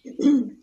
Good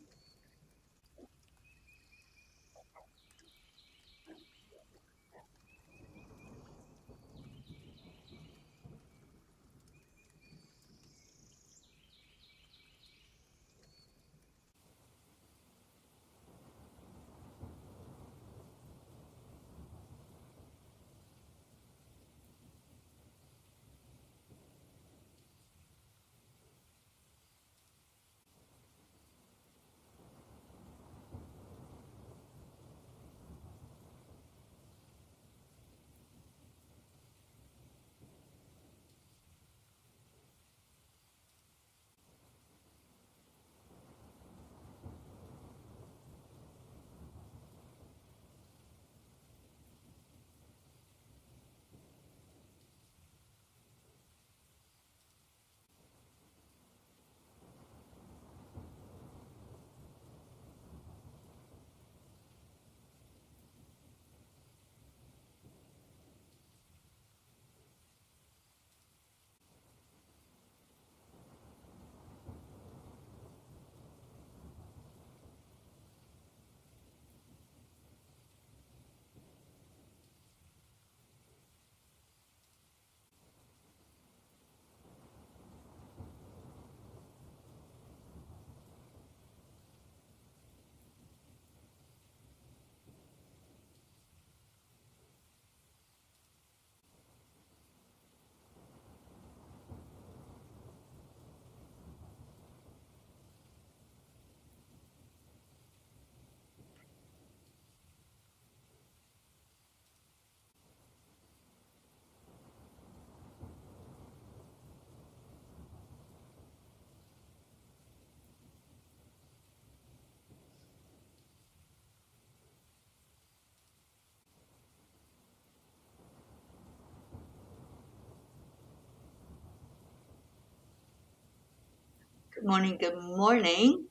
morning, good morning.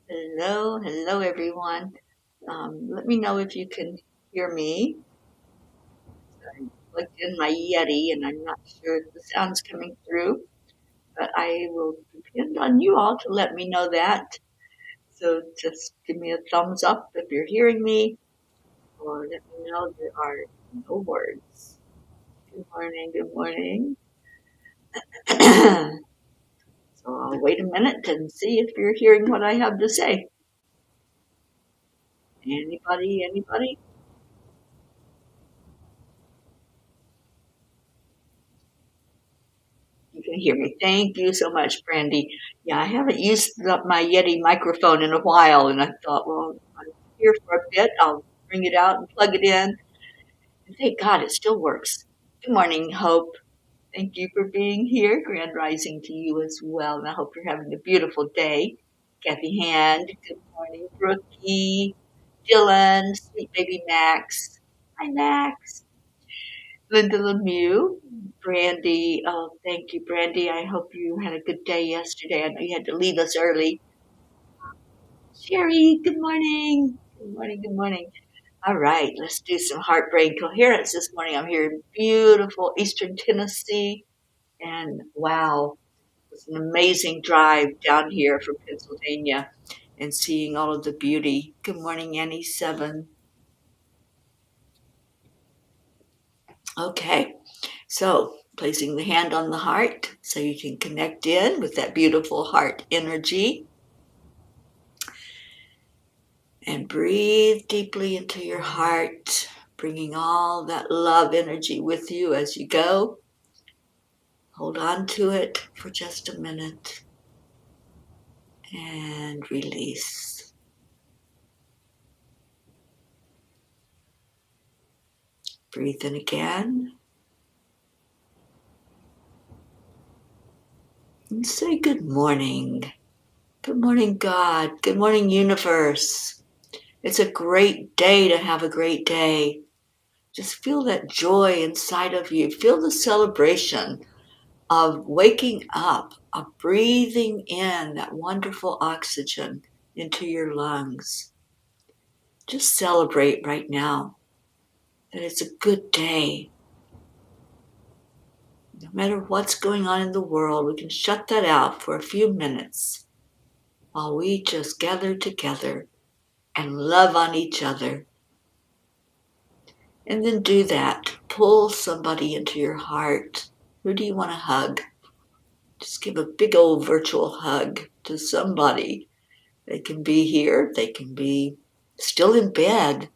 Hello, everyone. Let me know if you can hear me. I plugged in my Yeti and I'm not sure if the sound's coming through, but I will depend on you all to let me know that. So just give me a thumbs up if you're hearing me, or let me know there are no words. Good morning, good morning. So I'll wait a minute and see if you're hearing what I have to say. Anybody? You can hear me. Thank you so much, Brandy. Yeah, I haven't used my Yeti microphone in a while, and I thought, well, I'm here for a bit. I'll bring it out and plug it in. And thank God it still works. Good morning, Hope. Thank you for being here. Grand rising to you as well. And I hope you're having a beautiful day. Kathy Hand. Good morning, Brookie. Dylan. Sweet baby Max. Hi, Max. Linda Lemieux, Brandy. Oh, thank you, Brandy. I hope you had a good day yesterday. I know you had to leave us early. Sherry, good morning. Good morning, good morning. All right, let's do some heart brain coherence this morning. I'm here in beautiful Eastern Tennessee, and wow, it's an amazing drive down here from Pennsylvania and seeing all of the beauty. Good morning, Annie Seven. Okay, so placing the hand on the heart so you can connect in with that beautiful heart energy. And breathe deeply into your heart, bringing all that love energy with you as you go. Hold on to it for just a minute and release. Breathe in again. And say good morning. Good morning, God. Good morning, universe. It's a great day to have a great day. Just feel that joy inside of you. Feel the celebration of waking up, of breathing in that wonderful oxygen into your lungs. Just celebrate right now that it's a good day. No matter what's going on in the world, we can shut that out for a few minutes while we just gather together and love on each other. And then do that. Pull somebody into your heart. Who do you want to hug? Just give a big old virtual hug to somebody. They can be here. They can be still in bed.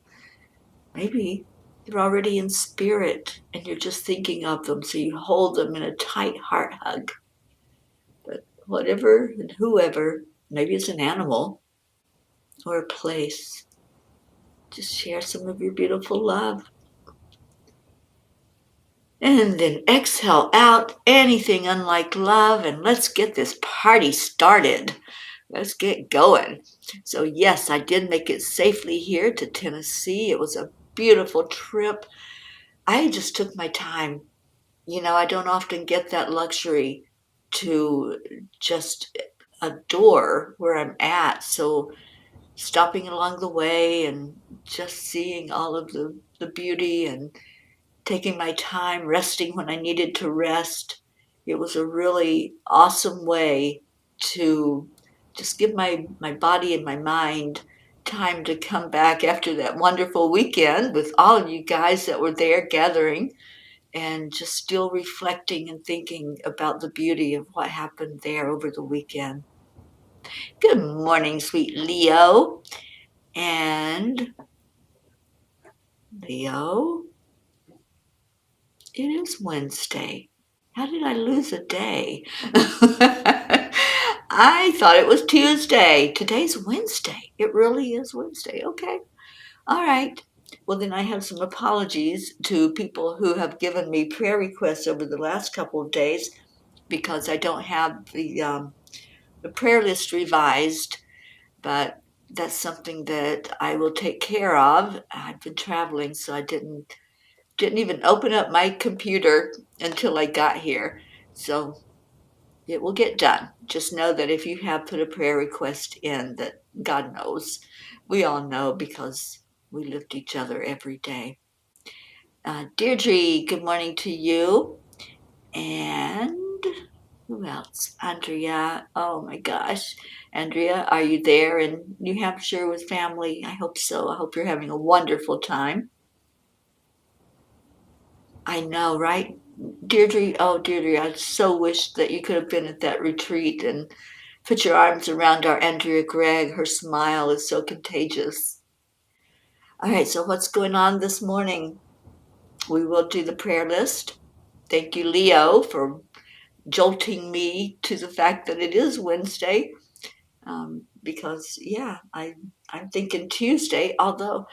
Maybe they're already in spirit and you're just thinking of them, so you hold them in a tight heart hug. But whatever and whoever, maybe it's an animal or a place, just share some of your beautiful love. And then exhale out anything unlike love, and let's get this party started. Let's get going. So yes, I did make it safely here to Tennessee. It was a beautiful trip. I just took my time. I don't often get that luxury to just adore where I'm at. So stopping along the way and just seeing all of the beauty and taking my time, resting when I needed to rest. It was a really awesome way to just give my body and my mind time to come back after that wonderful weekend with all of you guys that were there gathering and just still reflecting and thinking about the beauty of what happened there over the weekend. Good morning, sweet Leo. And Leo, it is Wednesday. How did I lose a day? I thought it was Tuesday. Today's Wednesday. It really is Wednesday. Okay. All right. Well, then I have some apologies to people who have given me prayer requests over the last couple of days because I don't have the prayer list revised, but that's something that I will take care of. I've been traveling, so I didn't even open up my computer until I got here. So it will get done. Just know that if you have put a prayer request in, that God knows. We all know because we lift each other every day. Deirdre, good morning to you. And who else? Andrea. Oh my gosh. Andrea, are you there in New Hampshire with family? I hope so. I hope you're having a wonderful time. I know, right? Deirdre, oh Deirdre, I so wish that you could have been at that retreat and put your arms around our Andrea Gregg. Her smile is so contagious. All right, so what's going on this morning? We will do the prayer list. Thank you, Leo, for jolting me to the fact that it is Wednesday. Because, yeah, I'm thinking Tuesday, although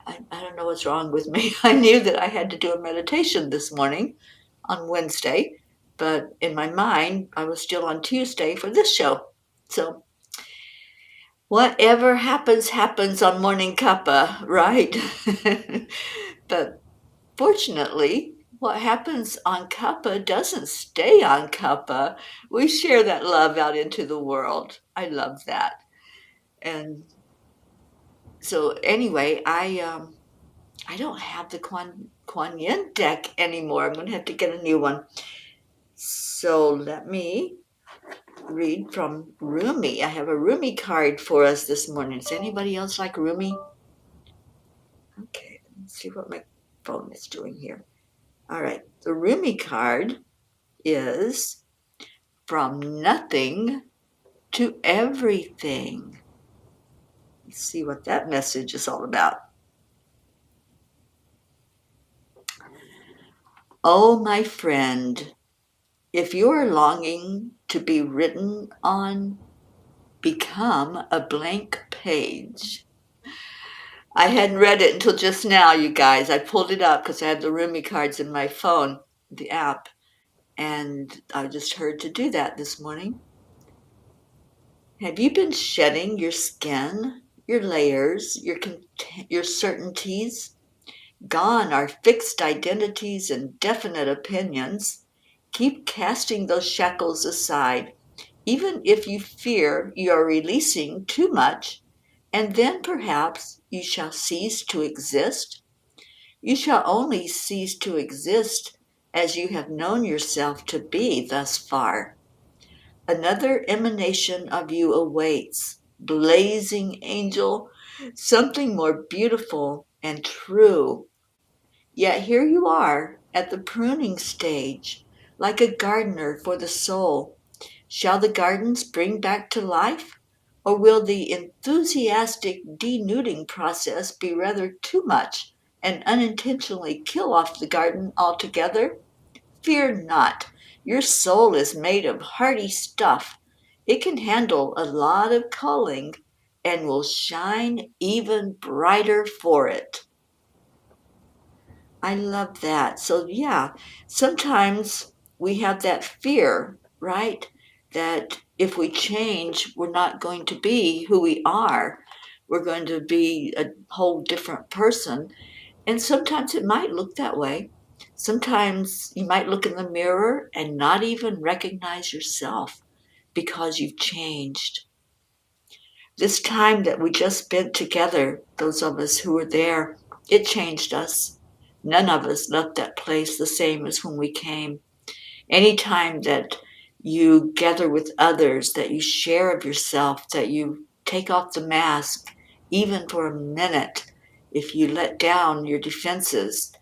I don't know what's wrong with me. I knew that I had to do a meditation this morning on Wednesday, but in my mind, I was still on Tuesday for this show. So whatever happens, happens on Morning Cuppa, right? But fortunately, what happens on Cuppa doesn't stay on Cuppa. We share that love out into the world. I love that. And so anyway, I don't have the Kuan Yin deck anymore. I'm going to have to get a new one. So let me read from Rumi. I have a Rumi card for us this morning. Does anybody else like Rumi? Okay, let's see what my phone is doing here. All right, the Rumi card is from nothing to everything. Let's see what that message is all about. Oh, my friend, if you are longing to be written on, become a blank page. I hadn't read it until just now, you guys. I pulled it up because I had the Rumi cards in my phone, the app, and I just heard to do that this morning. Have you been shedding your skin, your layers, your certainties? Gone are fixed identities and definite opinions. Keep casting those shackles aside, even if you fear you are releasing too much, and then perhaps you shall cease to exist. You shall only cease to exist as you have known yourself to be thus far. Another emanation of you awaits, blazing angel, something more beautiful and true. Yet here you are at the pruning stage, like a gardener for the soul. Shall the garden spring back to life? Or will the enthusiastic denuding process be rather too much and unintentionally kill off the garden altogether? Fear not. Your soul is made of hardy stuff. It can handle a lot of culling and will shine even brighter for it. I love that. So, yeah, sometimes we have that fear, right? That if we change, we're not going to be who we are. We're going to be a whole different person. And sometimes it might look that way. Sometimes you might look in the mirror and not even recognize yourself because you've changed. This time that we just spent together, those of us who were there, it changed us. None of us left that place the same as when we came. Any time that you gather with others, that you share of yourself, that you take off the mask, even for a minute, if you let down your defenses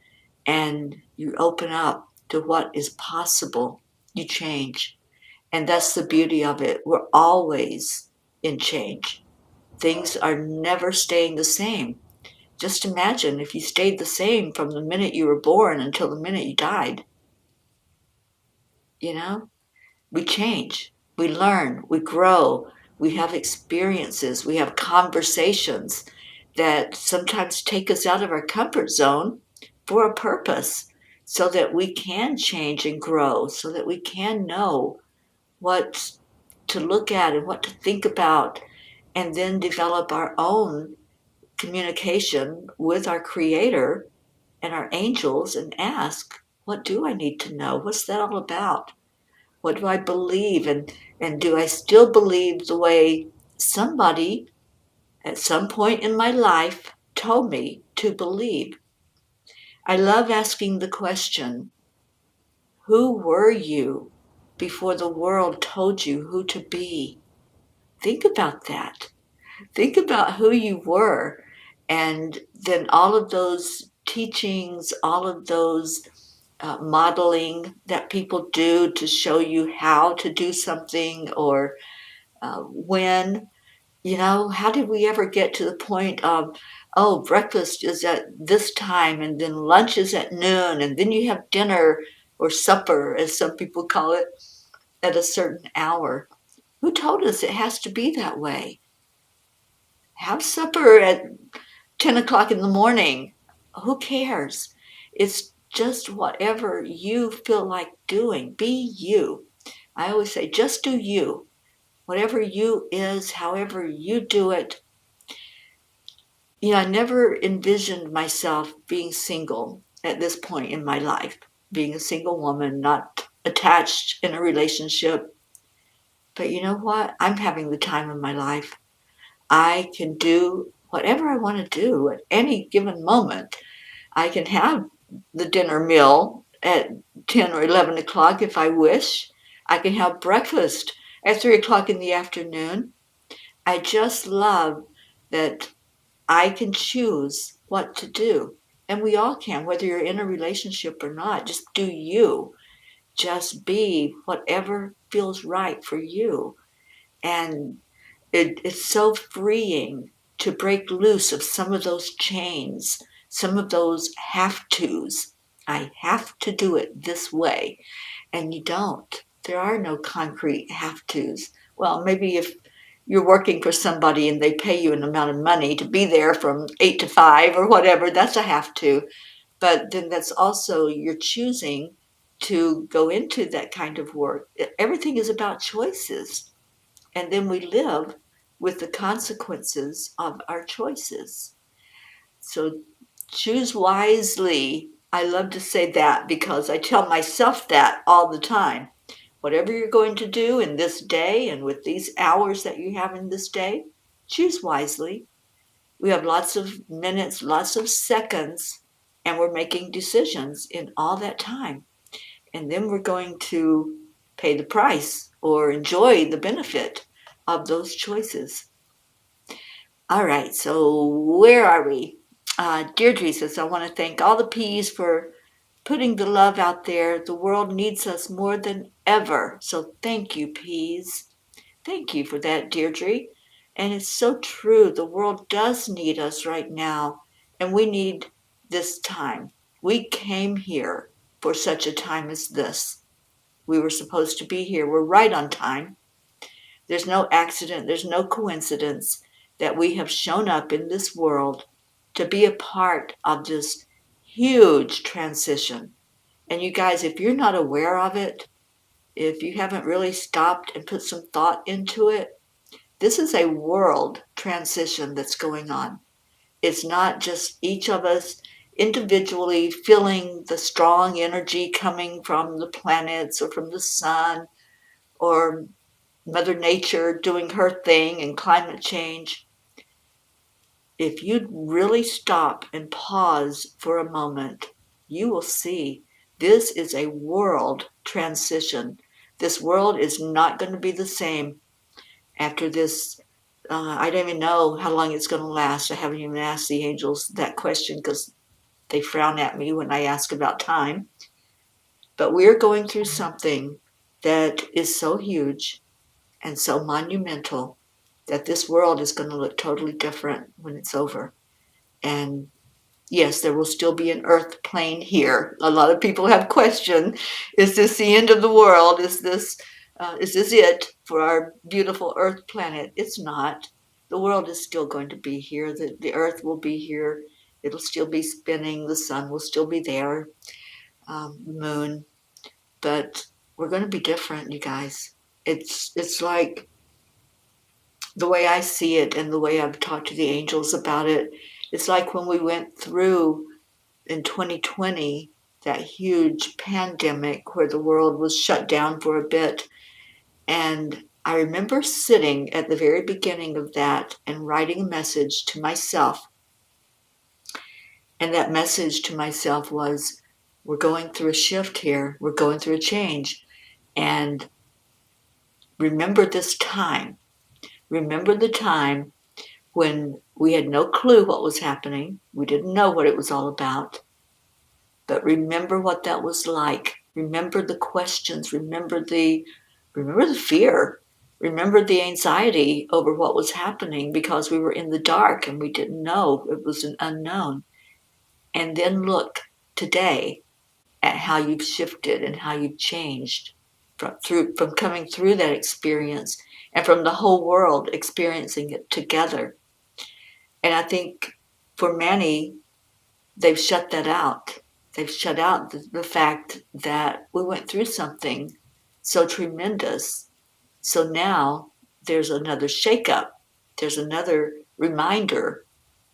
and you open up to what is possible, you change. And that's the beauty of it. We're always in change. Things are never staying the same. Just imagine if you stayed the same from the minute you were born until the minute you died. You know, we change, we learn, we grow, we have experiences, we have conversations that sometimes take us out of our comfort zone for a purpose so that we can change and grow, so that we can know what to look at and what to think about, and then develop our own communication with our Creator and our angels and ask, what do I need to know? What's that all about? What do I believe? And do I still believe the way somebody at some point in my life told me to believe? I love asking the question, who were you before the world told you who to be? Think about that. Think about who you were, and then all of those teachings, all of those modeling that people do to show you how to do something or when. How did we ever get to the point of, oh, breakfast is at this time and then lunch is at noon and then you have dinner or supper, as some people call it, at a certain hour? Who told us it has to be that way? Have supper at 10 o'clock in the morning. Who cares? It's just whatever you feel like doing. Be you. I always say, just do you. Whatever you is, however you do it. I never envisioned myself being single at this point in my life, being a single woman, not attached in a relationship. But you know what? I'm having the time of my life. I can do whatever I want to do at any given moment. I can have the dinner meal at 10 or 11 o'clock if I wish. I can have breakfast at 3 o'clock in the afternoon. I just love that I can choose what to do. And we all can, whether you're in a relationship or not. Just do you. Just be whatever feels right for you. And it's so freeing to break loose of some of those chains, some of those have tos. I have to do it this way. And you don't. There are no concrete have tos. Well, maybe if you're working for somebody and they pay you an amount of money to be there from 8 to 5 or whatever, that's a have to. But then that's also you're choosing to go into that kind of work. Everything is about choices. And then we live with the consequences of our choices. So choose wisely. I love to say that because I tell myself that all the time. Whatever you're going to do in this day and with these hours that you have in this day, choose wisely. We have lots of minutes, lots of seconds, and we're making decisions in all that time. And then we're going to pay the price or enjoy the benefit of those choices. All right, so where are we? Deirdre says, I want to thank all the P's for putting the love out there. The world needs us more than ever. So thank you, P's. Thank you for that, Deirdre. And it's so true. The world does need us right now, and we need this time. We came here for such a time as this. We were supposed to be here. We're right on time. There's no accident, there's no coincidence that we have shown up in this world to be a part of this huge transition. And you guys, if you're not aware of it, if you haven't really stopped and put some thought into it, this is a world transition that's going on. It's not just each of us individually feeling the strong energy coming from the planets or from the sun or Mother Nature doing her thing and climate change. If you really stop and pause for a moment, you will see this is a world transition. This world is not going to be the same after this. I don't even know how long it's going to last. I haven't even asked the angels that question because they frown at me when I ask about time. But we're going through something that is so huge and so monumental that this world is going to look totally different when it's over. And yes, there will still be an earth plane here. A lot of people have questioned, is this the end of the world? Is this it for our beautiful earth planet? It's not. The world is still going to be here. The earth will be here. It'll still be spinning. The sun will still be there. The moon. But we're going to be different, you guys. It's like the way I see it and the way I've talked to the angels about it, it's like when we went through in 2020 that huge pandemic where the world was shut down for a bit. And I remember sitting at the very beginning of that and writing a message to myself. And that message to myself was, we're going through a shift here. We're going through a change. And remember this time. Remember the time when we had no clue what was happening. We didn't know what it was all about. But remember what that was like. Remember the questions. Remember the fear. Remember the anxiety over what was happening because we were in the dark and we didn't know. It was an unknown. And then look today at how you've shifted and how you've changed from coming through that experience and from the whole world experiencing it together. And I think for many, they've shut that out. They've shut out the fact that we went through something so tremendous. So now there's another shakeup. There's another reminder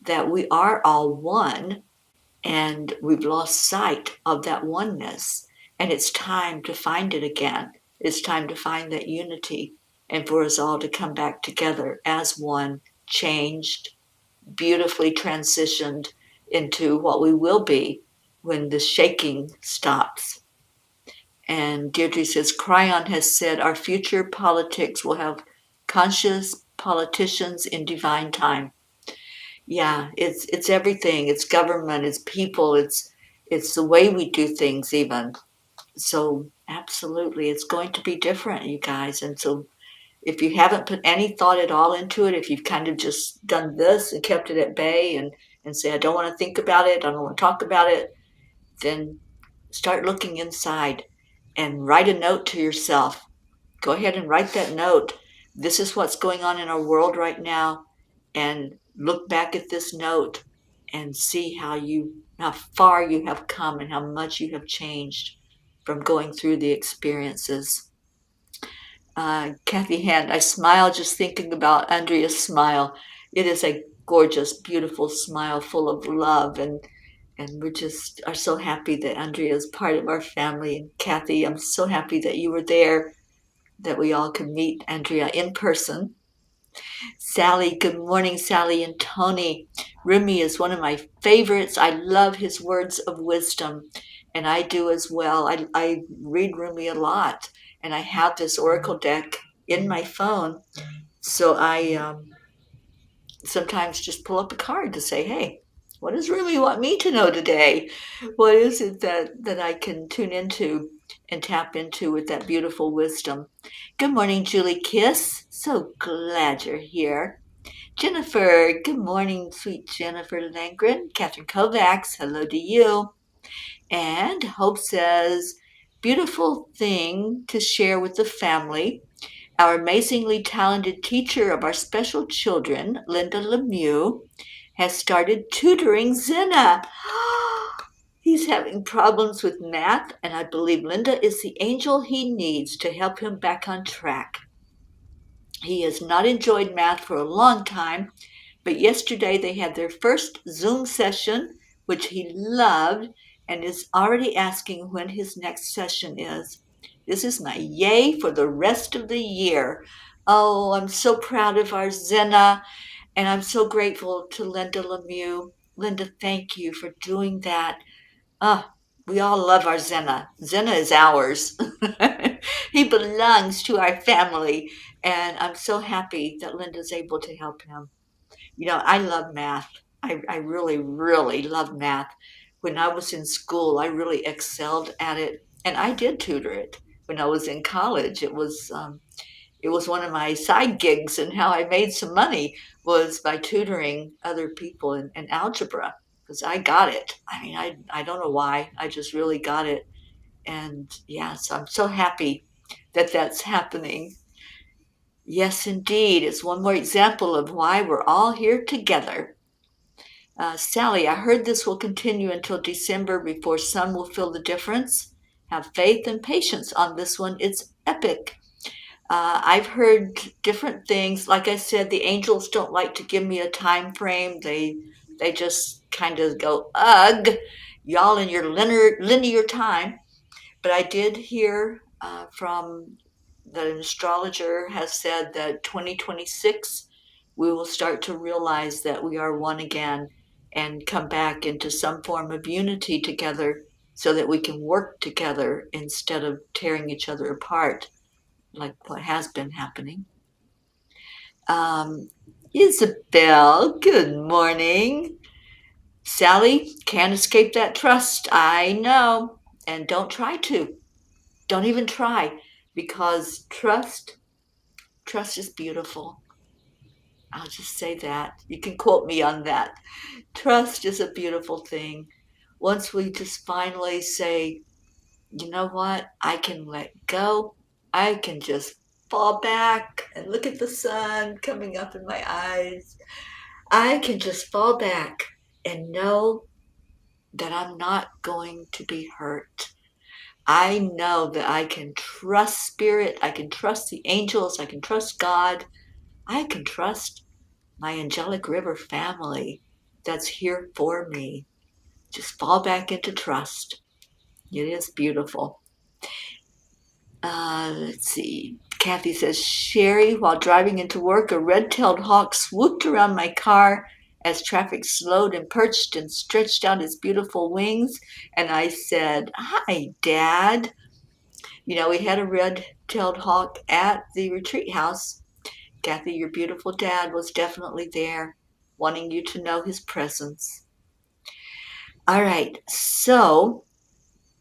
that we are all one and we've lost sight of that oneness. And it's time to find it again. It's time to find that unity and for us all to come back together as one, changed, beautifully transitioned into what we will be when the shaking stops. And Deirdre says, Cryon has said our future politics will have conscious politicians in divine time. Yeah, it's everything. It's government, it's people, it's the way we do things even. So absolutely, it's going to be different, you guys. And so if you haven't put any thought at all into it, if you've kind of just done this and kept it at bay and say, I don't want to think about it, I don't want to talk about it, then start looking inside and write a note to yourself. Go ahead and write that note. This is what's going on in our world right now. And look back at this note and see how far you have come and how much you have changed from going through the experiences. Kathy Hand, I smile just thinking about Andrea's smile. It is a gorgeous, beautiful smile full of love, and we just are so happy that Andrea is part of our family. And Kathy, I'm so happy that you were there, that we all could meet Andrea in person. Sally, good morning, Sally and Tony. Rumi is one of my favorites. I love his words of wisdom, and I do as well. I read Rumi a lot, and I have this oracle deck in my phone, so sometimes just pull up a card to say, hey, what does Rumi want me to know today? What is it that I can tune into and tap into with that beautiful wisdom? Good morning, Julie Kiss. So glad you're here. Jennifer, good morning, sweet Jennifer Langren. Catherine Kovacs, hello to you. And Hope says, beautiful thing to share with the family. Our amazingly talented teacher of our special children, Linda Lemieux, has started tutoring Zena. He's having problems with math, and I believe Linda is the angel he needs to help him back on track. He has not enjoyed math for a long time, but yesterday they had their first Zoom session, which he loved, and is already asking when his next session is. This is my yay for the rest of the year. Oh, I'm so proud of our Zena, and I'm so grateful to Linda Lemieux. Linda, thank you for doing that. Ah, we all love our Zena. Zena is ours. He belongs to our family, and I'm so happy that Linda's able to help him. You know, I love math. I really, really love math. When I was in school, I really excelled at it, and I did tutor it. When I was in college, it was one of my side gigs, and how I made some money was by tutoring other people in algebra because I got it. I mean, I don't know why. I just really got it, and yeah, so I'm so happy that that's happening. Yes, indeed. It's one more example of why we're all here together. Sally, I heard this will continue until December before some will feel the difference. Have faith and patience on this one. It's epic. I've heard different things. Like I said, the angels don't like to give me a time frame. They just kind of go, ugh, y'all in your linear time. But I did hear from the astrologer has said that 2026 we will start to realize that we are one again and come back into some form of unity together so that we can work together instead of tearing each other apart like what has been happening. Um, Isabel, good morning. Sally, can't escape that trust. I know. And don't try to. Don't even try because trust is beautiful. I'll just say that. You can quote me on that. Trust is a beautiful thing. Once we just finally say, you know what, I can let go, I can just fall back and look at the sun coming up in my eyes. I can just fall back and know that I'm not going to be hurt. I know that I can trust spirit, I can trust the angels, I can trust God, I can trust my angelic river family that's here for me. Just fall back into trust. It is beautiful. Let's see. Kathy says, Sherry, while driving into work, a red-tailed hawk swooped around my car as traffic slowed and perched and stretched out its beautiful wings. And I said, hi, Dad. You know, we had a red-tailed hawk at the retreat house. Kathy, your beautiful dad was definitely there, wanting you to know his presence. All right, so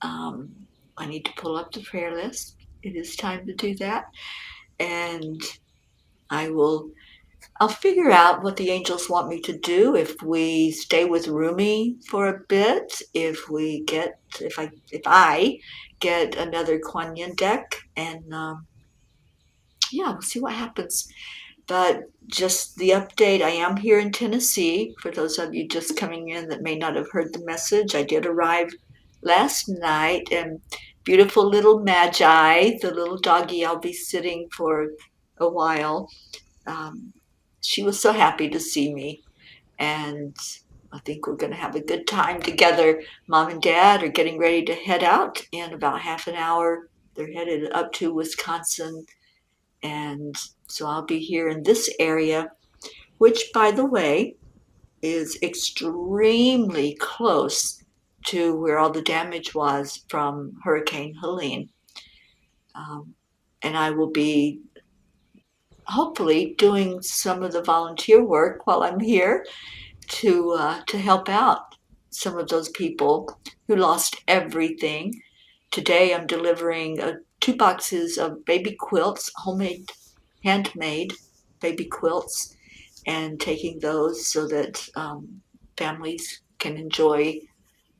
I need to pull up the prayer list. It is time to do that. And I'll figure out what the angels want me to do. If we stay with Rumi for a bit, if I get another Kuan Yin deck, and yeah, we'll see what happens. But just the update, I am here in Tennessee. For those of you just coming in that may not have heard the message, I did arrive last night, and beautiful little Magi, the little doggy I'll be sitting for a while, um, she was so happy to see me, and I think we're going to have a good time together. Mom and Dad are getting ready to head out in about half an hour. They're headed up to Wisconsin, and so I'll be here in this area, which, by the way, is extremely close to where all the damage was from Hurricane Helene. Um, and I will be hopefully doing some of the volunteer work while I'm here to help out some of those people who lost everything. Today I'm delivering 2 boxes of baby quilts, homemade, handmade baby quilts, and taking those so that families can enjoy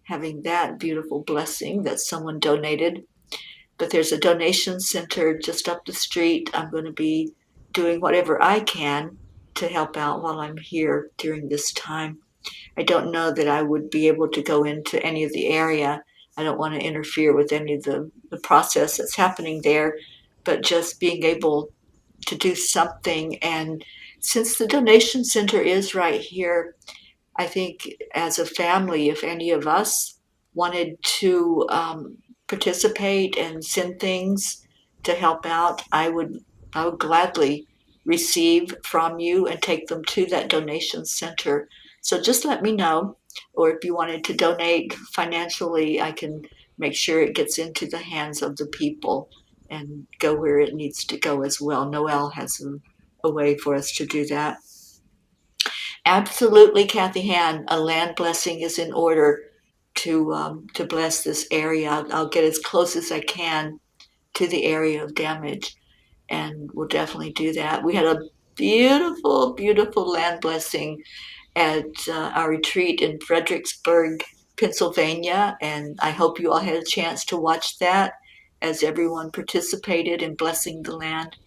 having that beautiful blessing that someone donated. But there's a donation center just up the street. I'm going to be doing whatever I can to help out while I'm here during this time. I don't know that I would be able to go into any of the area. I don't want to interfere with any of the process that's happening there, but just being able to do something. And since the donation center is right here, I think as a family, if any of us wanted to participate and send things to help out, I would gladly receive from you and take them to that donation center. So just let me know, or if you wanted to donate financially, I can make sure it gets into the hands of the people and go where it needs to go as well. Noelle has a way for us to do that. Absolutely, Kathy Han. A land blessing is in order to bless this area. I'll get as close as I can to the area of damage, and we'll definitely do that. We had a beautiful, beautiful land blessing at our retreat in Fredericksburg, Pennsylvania, and I hope you all had a chance to watch that as everyone participated in blessing the land.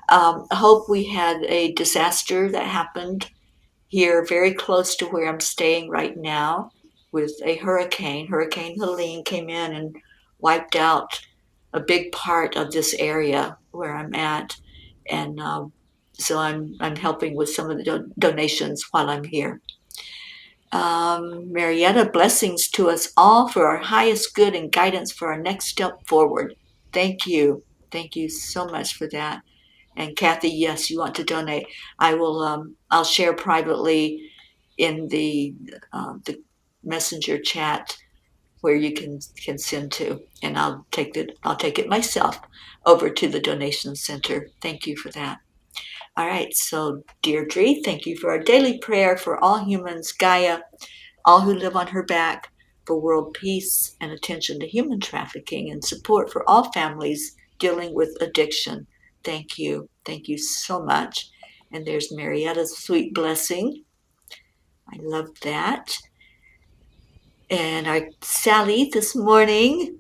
I hope we had a disaster that happened here very close to where I'm staying right now with a hurricane. Hurricane Helene came in and wiped out a big part of this area where I'm at. And so I'm helping with some of the donations while I'm here. Marietta, blessings to us all for our highest good and guidance for our next step forward. Thank you. Thank you so much for that. And Kathy, yes, you want to donate. I will. I'll share privately in the messenger chat where you can send to, and I'll take it myself over to the donation center. Thank you for that. All right, so Deirdre, thank you for our daily prayer for all humans, Gaia, all who live on her back, for world peace and attention to human trafficking and support for all families dealing with addiction. Thank you. Thank you so much. And there's Marietta's sweet blessing. I love that. And our Sally this morning,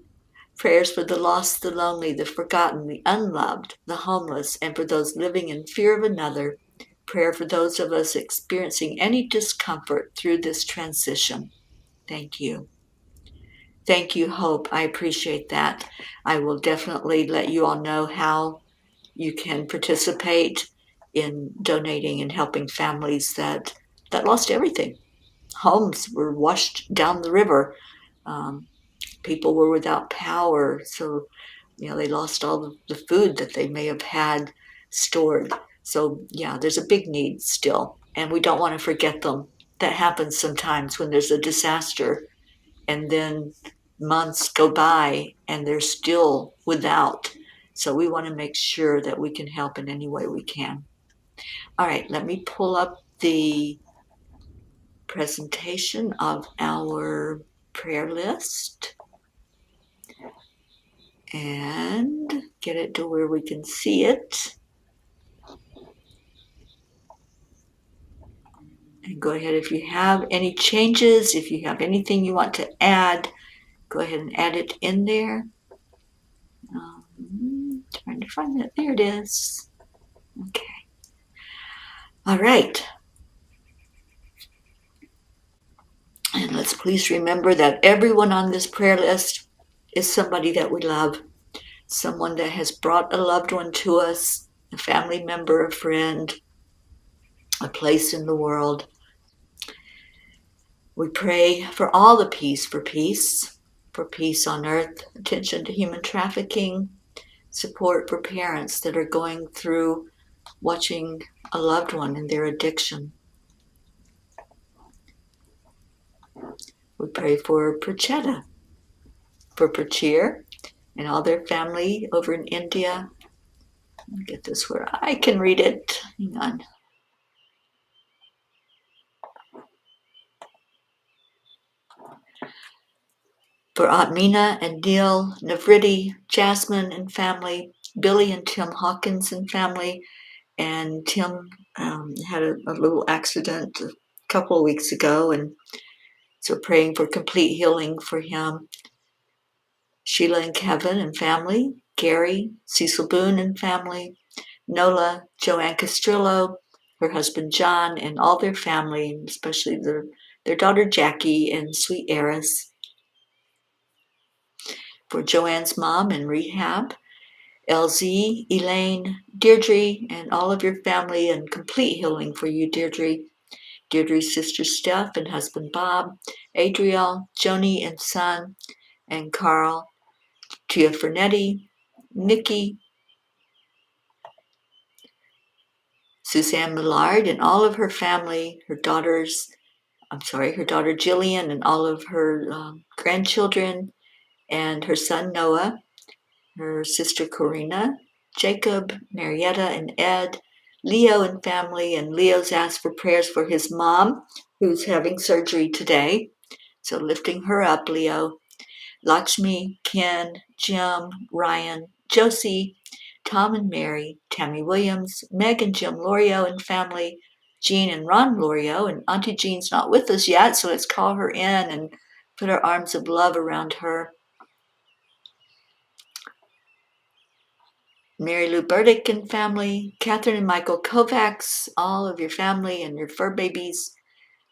prayers for the lost, the lonely, the forgotten, the unloved, the homeless, and for those living in fear of another. Prayer for those of us experiencing any discomfort through this transition. Thank you. Thank you, Hope. I appreciate that. I will definitely let you all know how you can participate in donating and helping families that lost everything. Homes were washed down the river. Um, People were without power, so they lost all the food that they may have had stored. So yeah, there's a big need still, and we don't want to forget them. That happens sometimes when there's a disaster, and then months go by and they're still without. So we want to make sure that we can help in any way we can. All right, let me pull up the presentation of our prayer list and get it to where we can see it. And go ahead, if you have any changes, if you have anything you want to add, go ahead and add it in there. Trying to find it. There it is. Okay. All right. And let's please remember that everyone on this prayer list is somebody that we love, someone that has brought a loved one to us, a family member, a friend, a place in the world. We pray for all the peace, for peace on earth, attention to human trafficking, support for parents that are going through watching a loved one in their addiction. We pray for Prachetta, for Prachir and all their family over in India. Let me get this where I can read it. Hang on. For Aunt Mina and Neil, Navriti, Jasmine and family, Billy and Tim Hawkins and family, and Tim had a little accident a couple of weeks ago, and so praying for complete healing for him. Sheila and Kevin and family, Gary, Cecil Boone and family, Nola, Joanne Castrillo, her husband John, and all their family, especially their daughter Jackie and sweet Eris. For Joanne's mom in rehab, LZ, Elaine, Deirdre, and all of your family, and complete healing for you, Deirdre. Deirdre's sister Steph and husband Bob, Adriel, Joni and son, and Carl, Tia Fernetti, Nikki, Suzanne Millard, and all of her family, her daughter Jillian, and all of her grandchildren, and her son Noah, her sister Corina, Jacob, Marietta, and Ed, Leo and family, and Leo's asked for prayers for his mom, who's having surgery today. So lifting her up, Leo. Lakshmi, Ken, Jim, Ryan, Josie, Tom and Mary, Tammy Williams, Meg and Jim Lorio and family, Jean and Ron Lorio, and Auntie Jean's not with us yet, so let's call her in and put our arms of love around her. Mary Lou Burdick and family, Catherine and Michael Kovacs, all of your family and your fur babies,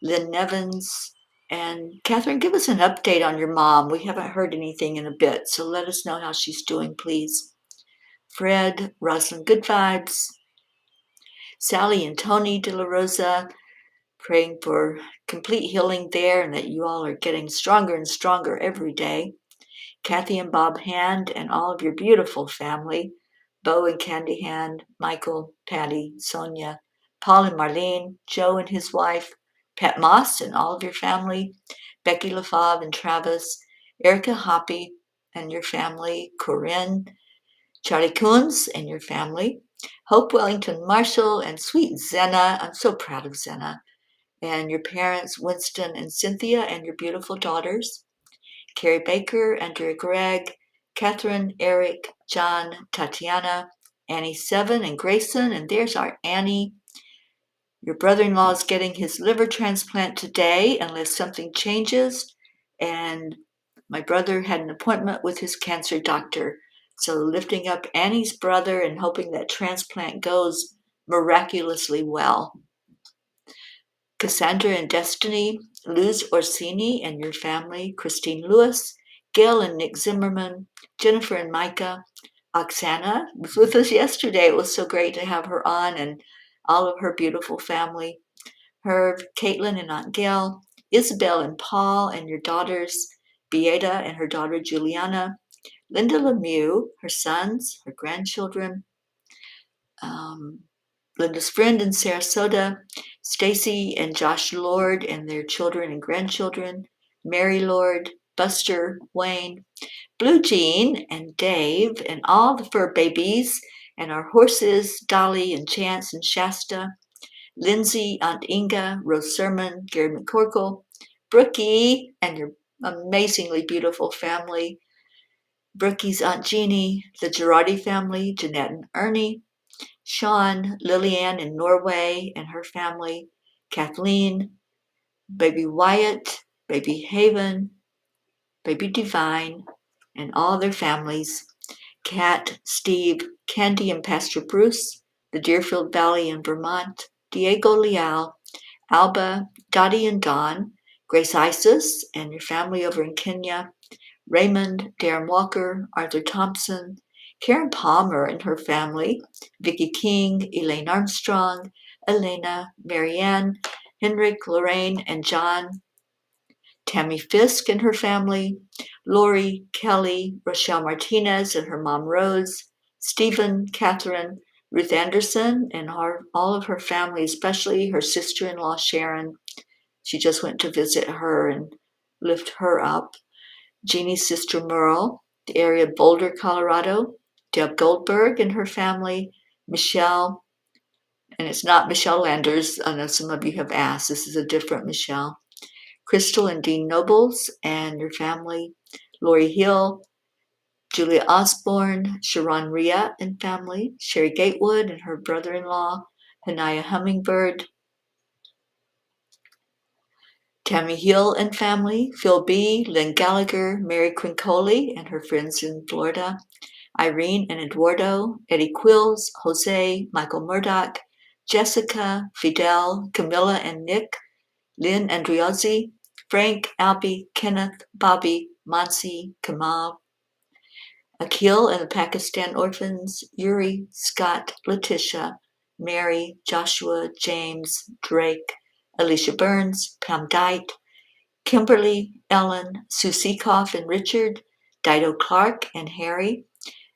Lynn Nevins, and Catherine, give us an update on your mom. We haven't heard anything in a bit, so let us know how she's doing, please. Fred, Rosalind Good Vibes, Sally and Tony De La Rosa, praying for complete healing there and that you all are getting stronger and stronger every day. Kathy and Bob Hand and all of your beautiful family, Bo and Candy Hand, Michael, Patty, Sonia, Paul and Marlene, Joe and his wife, Pat Moss and all of your family, Becky LaFave and Travis, Erica Hoppy and your family, Corinne, Charlie Coons and your family, Hope Wellington Marshall and sweet Zena. I'm so proud of Zena. And your parents, Winston and Cynthia, and your beautiful daughters, Carrie Baker, Andrea Gregg, Catherine, Eric, John, Tatiana, Annie Seven, and Grayson. And there's our Annie. Your brother-in-law is getting his liver transplant today unless something changes. And my brother had an appointment with his cancer doctor. So lifting up Annie's brother and hoping that transplant goes miraculously well. Cassandra and Destiny, Luz Orsini and your family, Christine Lewis, Gail and Nick Zimmerman, Jennifer and Micah, Oksana was with us yesterday. It was so great to have her on, and all of her beautiful family. Herb, Caitlin and Aunt Gail, Isabel and Paul and your daughters, Beata and her daughter Juliana, Linda Lemieux, her sons, her grandchildren, Linda's friend in Sarasota, Stacy and Josh Lord and their children and grandchildren, Mary Lord, Buster, Wayne, Blue Jean and Dave and all the fur babies and our horses, Dolly and Chance and Shasta, Lindsay, Aunt Inga, Rose Sermon, Gary McCorkle, Brookie and your amazingly beautiful family, Brookie's Aunt Jeannie, the Girardi family, Jeanette and Ernie, Sean, Lillian in Norway and her family, Kathleen, baby Wyatt, baby Haven, baby Divine, and all their families, Kat, Steve, Candy and Pastor Bruce, the Deerfield Valley in Vermont, Diego Leal, Alba, Dottie and Dawn, Grace Isis and your family over in Kenya, Raymond, Darren Walker, Arthur Thompson, Karen Palmer and her family, Vicki King, Elaine Armstrong, Elena, Marianne, Henrik, Lorraine, and John, Tammy Fisk and her family, Lori, Kelly, Rochelle Martinez and her mom Rose, Stephen, Catherine, Ruth Anderson, and all of her family, especially her sister-in-law Sharon. She just went to visit her and lift her up. Jeannie's sister Merle, the area of Boulder, Colorado, Deb Goldberg and her family, Michelle, and it's not Michelle Landers. I know some of you have asked. This is a different Michelle. Crystal and Dean Nobles and her family. Lori Hill, Julia Osborne, Sharon Ria and family. Sherry Gatewood and her brother-in-law. Hanaya Hummingbird. Tammy Hill and family. Phil B., Lynn Gallagher, Mary Quincoli and her friends in Florida. Irene and Eduardo, Eddie Quills, Jose, Michael Murdoch, Jessica, Fidel, Camilla and Nick, Lynn Andriozzi, Frank, Albie, Kenneth, Bobby, Monsi, Kamal, Akil and the Pakistan orphans, Yuri, Scott, Letitia, Mary, Joshua, James, Drake, Alicia Burns, Pam Dite, Kimberly, Ellen, Sue Seekoff and Richard, Dido Clark and Harry,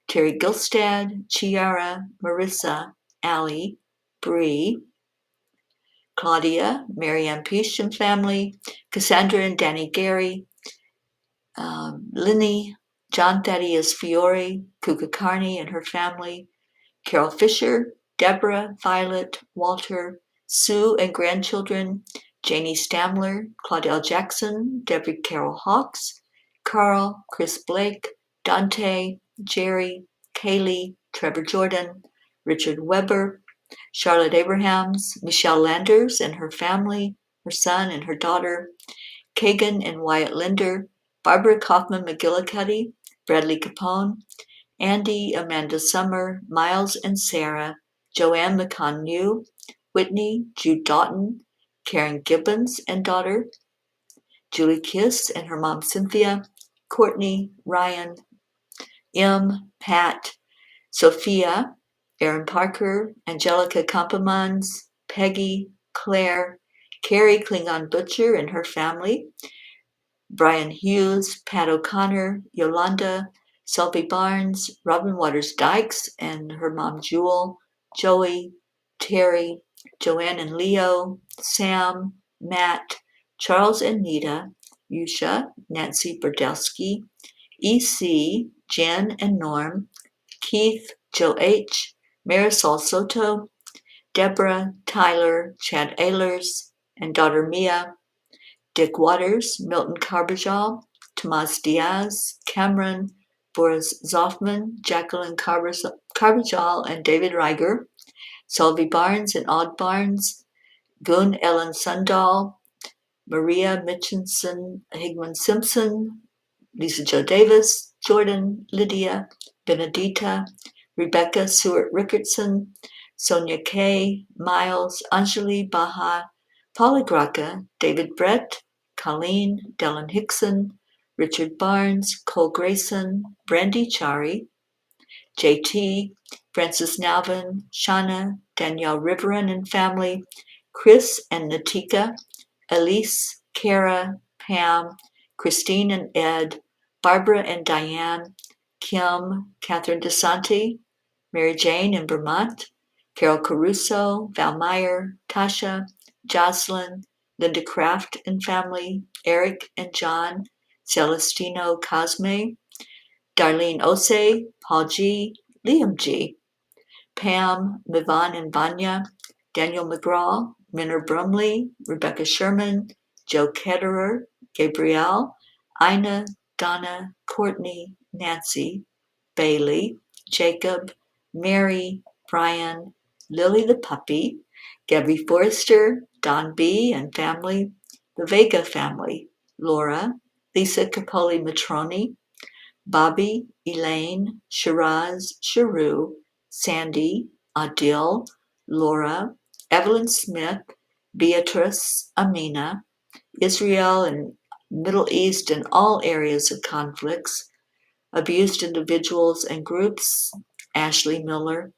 Terry Gilstad, Chiara, Marissa, Allie, Bree, Claudia, Marianne Peach and family, Cassandra and Danny Gary, Linny, John Thaddeus Fiore, Kuka Carney and her family, Carol Fisher, Deborah, Violet, Walter, Sue and grandchildren, Janie Stamler, Claudel Jackson, Debbie Carol Hawks, Carl, Chris Blake, Dante, Jerry, Kaylee, Trevor Jordan, Richard Weber, Charlotte Abrahams, Michelle Landers and her family, her son and her daughter, Kagan and Wyatt Linder, Barbara Kaufman McGillicuddy, Bradley Capone, Andy, Amanda Summer, Miles and Sarah, Joanne McCann New, Whitney, Jude Doughton, Karen Gibbons and daughter, Julie Kiss and her mom Cynthia, Courtney, Ryan, M, Pat, Sophia, Aaron Parker, Angelica Kampemans, Peggy, Claire, Carrie Klingon Butcher and her family, Brian Hughes, Pat O'Connor, Yolanda, Selby Barnes, Robin Waters Dykes and her mom Jewel, Joey, Terry, Joanne and Leo, Sam, Matt, Charles and Nita, Yusha, Nancy Berdowski, EC, Jen and Norm, Keith, Joe H., Marisol Soto, Deborah, Tyler, Chad Ehlers, and daughter Mia, Dick Waters, Milton Carbajal, Tomas Diaz, Cameron, Boris Zoffman, Jacqueline Carbajal, and David Reiger, Selby Barnes and Odd Barnes, Gun Ellen Sundahl, Maria Mitchinson, Higman Simpson, Lisa Jo Davis, Jordan, Lydia, Benedita, Rebecca Stewart Rickardson, Sonia Kay, Miles, Anjali Baha, Paula Graca, David Brett, Colleen, Dylan Hickson, Richard Barnes, Cole Grayson, Brandy Chari, JT, Francis Nalvin, Shauna, Danielle Riverin and family, Chris and Natika, Elise, Kara, Pam, Christine and Ed, Barbara and Diane, Kim, Catherine DeSanti, Mary Jane in Vermont, Carol Caruso, Val Meyer, Tasha, Jocelyn, Linda Kraft and family, Eric and John, Celestino Cosme, Darlene Ose, Paul G., Liam G., Pam, Mivan and Vanya, Daniel McGraw, Minner Brumley, Rebecca Sherman, Joe Ketterer, Gabrielle, Ina, Donna, Courtney, Nancy, Bailey, Jacob, Mary, Brian, Lily the puppy, Gabby Forrester, Don B. and family, the Vega family, Laura, Lisa Capoli Matroni, Bobby, Elaine, Shiraz, Sharu, Sandy, Adil, Laura, Evelyn Smith, Beatrice, Amina, Israel and Middle East and all areas of conflicts, abused individuals and groups, Ashley Miller,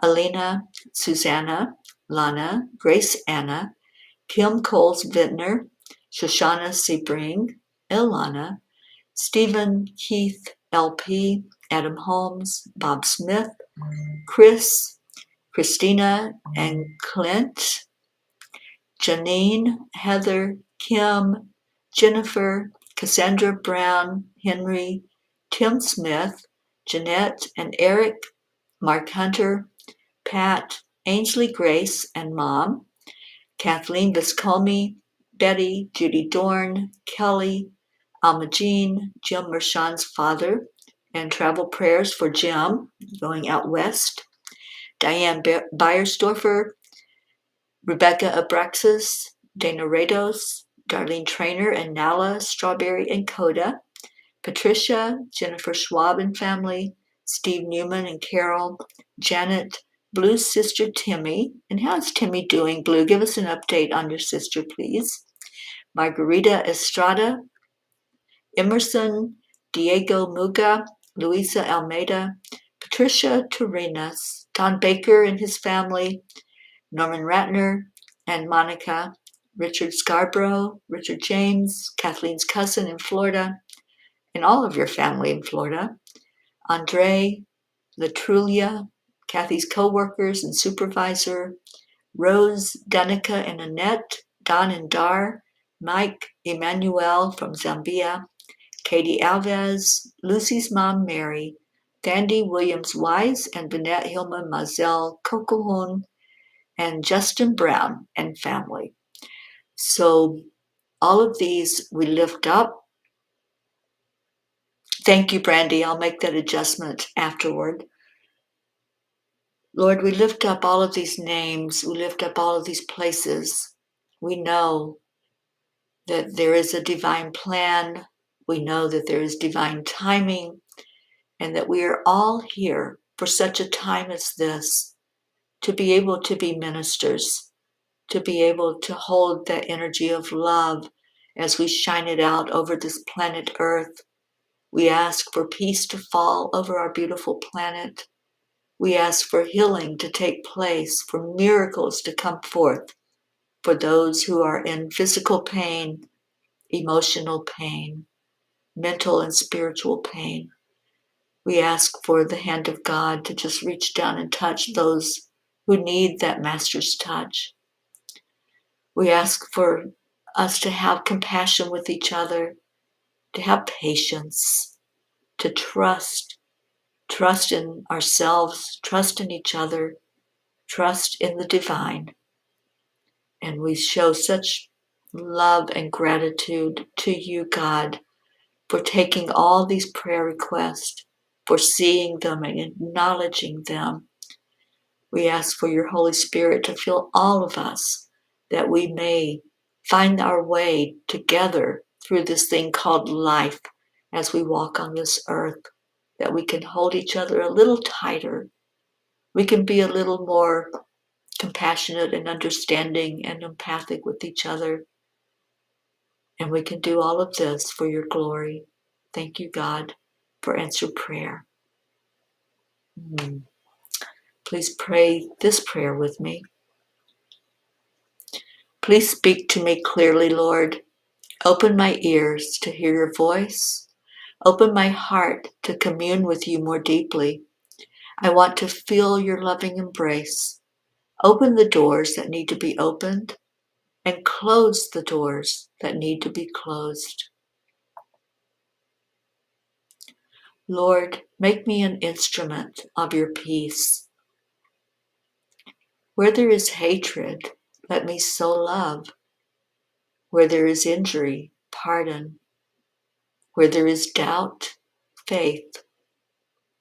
Alina, Susanna, Lana, Grace Anna, Kim Coles Vintner, Shoshana Sebring, Ilana, Stephen, Keith, LP, Adam Holmes, Bob Smith, Chris, Christina and Clint, Janine, Heather, Kim, Jennifer, Cassandra Brown, Henry, Tim Smith, Jeanette and Eric, Mark Hunter, Pat, Ainsley Grace and Mom, Kathleen Viscomi, Betty, Judy Dorn, Kelly, Alma Jean, Jim Mershon's father, and travel prayers for Jim going out west, Diane Beiersdorfer, Rebecca Abraxas, Dana Rados, Darlene Trainer and Nala Strawberry and Coda, Patricia, Jennifer Schwab and family, Steve Newman and Carol, Janet, Blue's sister Timmy. And how's Timmy doing, Blue? Give us an update on your sister, please. Margarita Estrada, Emerson, Diego Muga, Luisa Almeida, Patricia Turinas, Don Baker and his family, Norman Ratner and Monica, Richard Scarborough, Richard James, Kathleen's cousin in Florida, and all of your family in Florida, Andre, Latrulia, Kathy's co-workers and supervisor, Rose, Danica and Annette, Don and Dar, Mike, Emmanuel from Zambia, Katie Alves, Lucy's mom Mary, Dandy Williams Wise and Vanette Hilma Mazel Cocohun, and Justin Brown and family. So all of these we lift up. Thank you, Brandy. I'll make that adjustment afterward. Lord, we lift up all of these names. We lift up all of these places. We know that there is a divine plan. We know that there is divine timing, and that we are all here for such a time as this to be able to be ministers, to be able to hold that energy of love as we shine it out over this planet Earth. We ask for peace to fall over our beautiful planet. We ask for healing to take place, for miracles to come forth for those who are in physical pain, emotional pain, mental and spiritual pain. We ask for the hand of God to just reach down and touch those who need that master's touch. We ask for us to have compassion with each other, to have patience, to trust in ourselves, trust in each other, trust in the divine. And we show such love and gratitude to you, God, for taking all these prayer requests, for seeing them and acknowledging them. We ask for your Holy Spirit to fill all of us, that we may find our way together through this thing called life as we walk on this earth, that we can hold each other a little tighter. We can be a little more compassionate and understanding and empathic with each other. And we can do all of this for your glory. Thank you, God, for answered prayer. Please pray this prayer with me. Please speak to me clearly, Lord. Open my ears to hear your voice. Open my heart to commune with you more deeply. I want to feel your loving embrace. Open the doors that need to be opened and close the doors that need to be closed. Lord, make me an instrument of your peace. Where there is hatred, let me sow love. Where there is injury, pardon. Where there is doubt, faith.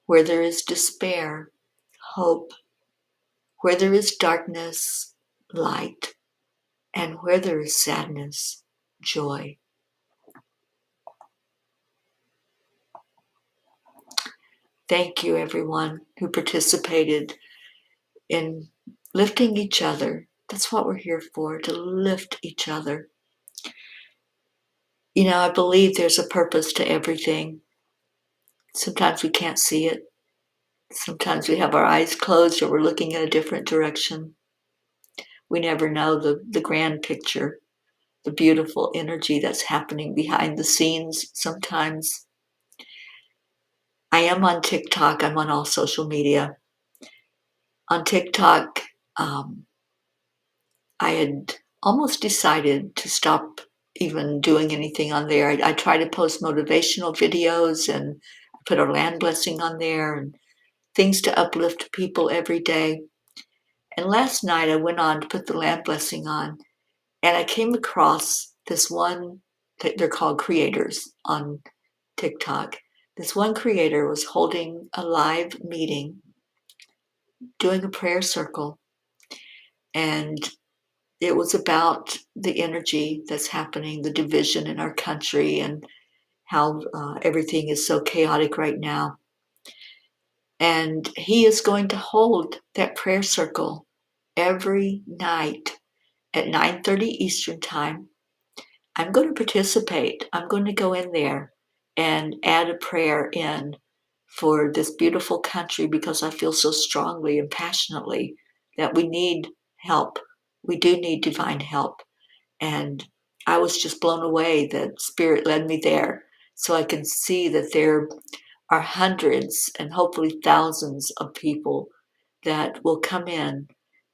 Where there is despair, hope. Where there is darkness, light. And where there is sadness, joy. Thank you, everyone who participated in lifting each other. That's what we're here for, to lift each other. You know, I believe there's a purpose to everything. Sometimes we can't see it. Sometimes we have our eyes closed or we're looking in a different direction. We never know the grand picture, the beautiful energy that's happening behind the scenes sometimes. I am on TikTok. I'm on all social media. On TikTok, I had almost decided to stop even doing anything on there. I try to post motivational videos and I put our land blessing on there and things to uplift people every day. And last night I went on to put the lamp blessing on, and I came across this one, they're called creators on TikTok. This one creator was holding a live meeting, doing a prayer circle, and it was about the energy that's happening, the division in our country, and how everything is so chaotic right now. And he is going to hold that prayer circle every night at 9:30 Eastern Time. I'm going to participate. I'm going to go in there and add a prayer in for this beautiful country because I feel so strongly and passionately that we need help. We do need divine help. And I was just blown away that Spirit led me there so I can see that there are hundreds and hopefully thousands of people that will come in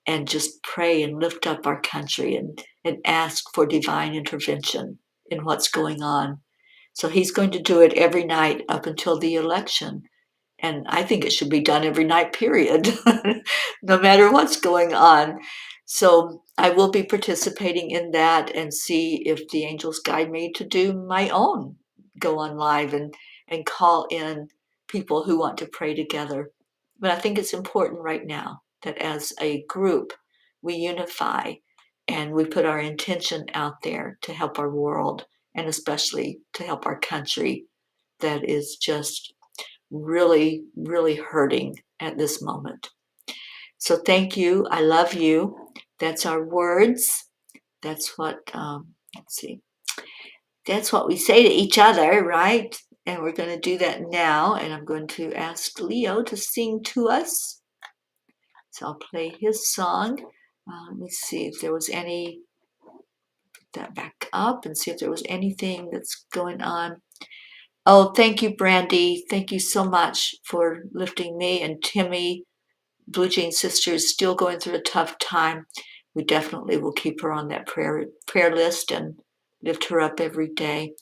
and just pray and lift up our country and ask for divine intervention in what's going on. So he's going to do it every night up until the election. And I think it should be done every night, period, no matter what's going on. So I will be participating in that and see if the angels guide me to do my own, go on live and call in people who want to pray together. But I think it's important right now that as a group, we unify and we put our intention out there to help our world and especially to help our country that is just really, really hurting at this moment. So thank you. I love you. That's our words. That's what, let's see, that's what we say to each other, right? And we're going to do that now. And I'm going to ask Leo to sing to us. So I'll play his song. Let me see if there was any, put that back up and see if there was anything that's going on. Oh, thank you, Brandy. Thank you so much for lifting me and Timmy. Blue Jean sister is still going through a tough time. We definitely will keep her on that prayer list and lift her up every day.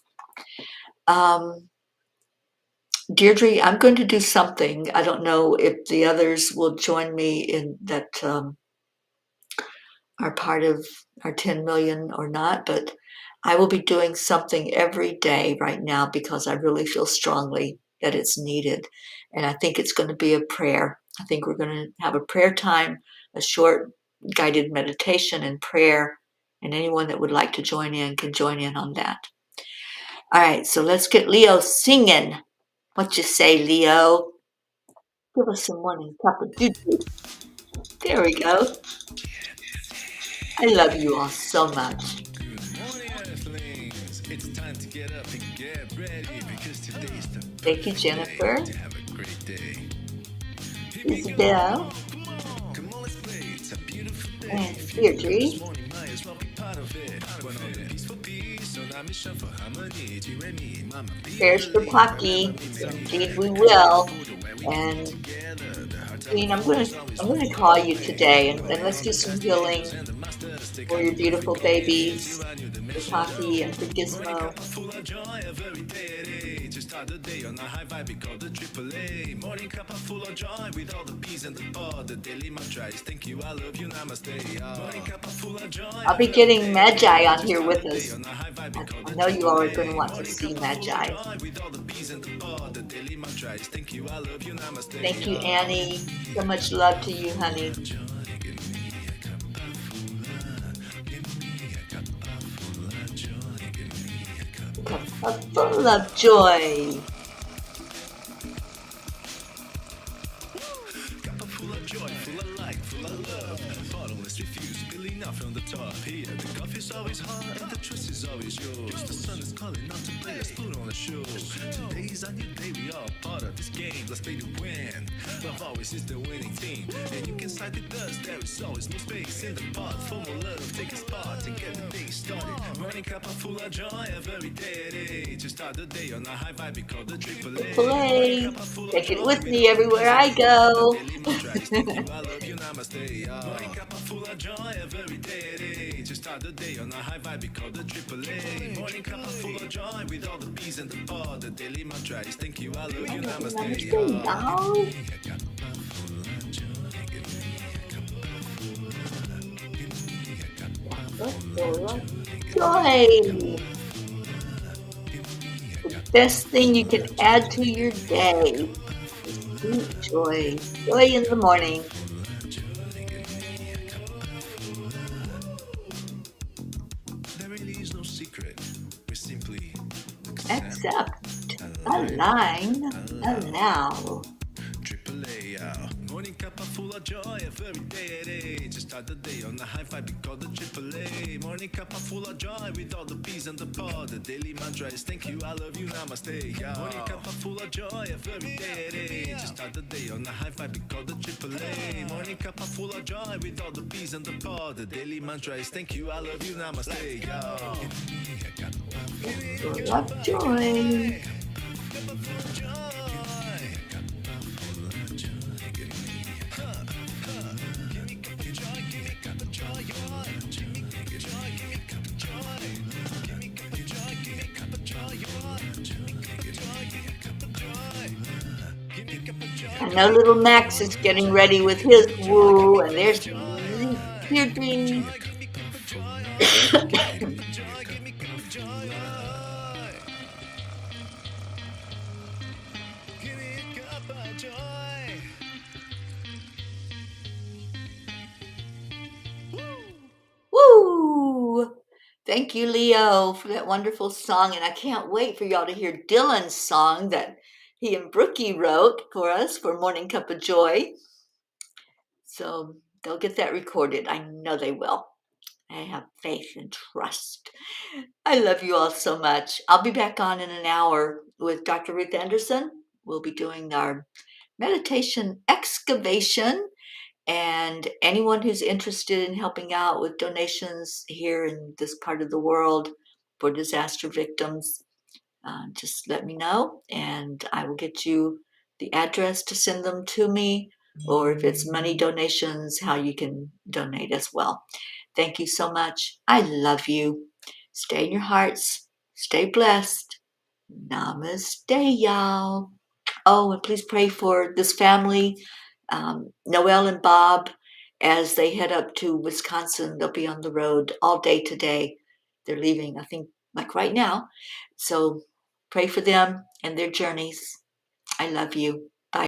Deirdre, I'm going to do something. I don't know if the others will join me in that are part of our 10 million or not, but I will be doing something every day right now because I really feel strongly that it's needed. And I think it's going to be a prayer. I think we're going to have a prayer time, a short guided meditation and prayer. And anyone that would like to join in can join in on that. All right, so let's get Leo singing. What you say, Leo? Give us some morning cup of juju. There we go. I love you all so much. Good morning, Earthlings. It's time to get up and get ready because today's the Thank you, perfect Jennifer. day to have a great day. Here we go. Isabel Come on, let's play. It's a beautiful day. and If you wake up this Deirdre. morning, might as well be part of it. When all the peace for peace, so that mission for harmony. Do and me, mama, be Prayers for Pocky. Indeed we will. And Queen, I'm gonna call you today and let's do some healing for your beautiful babies, for Pocky and for Gizmo. full of joy every day to start the day on a high vibe we call the AAA. Morning cuppa full of joy with all the bees and the pod. The daily mantra is thank you, I love you, namaste. Morning cuppa full of joy. I'll be getting Magi on here with us. I know you all are going to want to see Magi. Thank you, Annie. So much love to you, honey. Cup full of joy. Full of joy, full of light, full of love. Bottomless refuse, spilling out from the top. Here, the coffee's always hot and the trust is always yours. The sun is calling out to play, let's put on a show. Today's a new day, we all part of this game. Let's play to win. Love always is the winning team. And you can side with us, there is always more space in the pot. For more love, take a spot and get the day started. Morning cup full of joy every day. To start the day on a high vibe, we call the AAA. Take it with me everywhere I go. Morning cup full of joy every day. To start the day on a high vibe, we call the AAA. Morning cup full of joy with all the bees and the pod. The daily mantra is thank you, I love you, namaste. Namaste, y'all. full of joy. The best thing you can add to your day is sweet joy. Joy in the morning. There really is no secret. We simply Accept, align, align, allow. allow. Triple A, morning cup of full of joy every day at 8. Just start the day on the high five because the triple A. Morning cup of full of joy with all the P's and the pod. The daily mantra is thank you, I love you, namaste. Yeah. Morning cup of full of joy every day at 8. Just start the day on the high five because the triple A. Morning cup of full of joy with all the P's and the pod. The daily mantra is thank you, I love you, namaste. Yeah. Full of joy. I know little Max is getting ready with his woo, and there's Deirdre. Woo! Thank you, Leo, for that wonderful song, and I can't wait for y'all to hear Dylan's song that he and Brookie wrote for us for Morning Cuppa Joy. So they'll get that recorded. I know they will. I have faith and trust. I love you all so much. I'll be back on in an hour with Dr. Ruth Anderson. We'll be doing our meditation excavation. And anyone who's interested in helping out with donations here in this part of the world for disaster victims, just let me know and I will get you the address to send them to me, or if it's money donations, how you can donate as well. Thank you so much. I love you. Stay in your hearts. Stay blessed. Namaste, y'all. Oh, and please pray for this family, Noel and Bob, as they head up to Wisconsin. They'll be on the road all day today. They're leaving, I think, like right now. So pray for them and their journeys. I love you.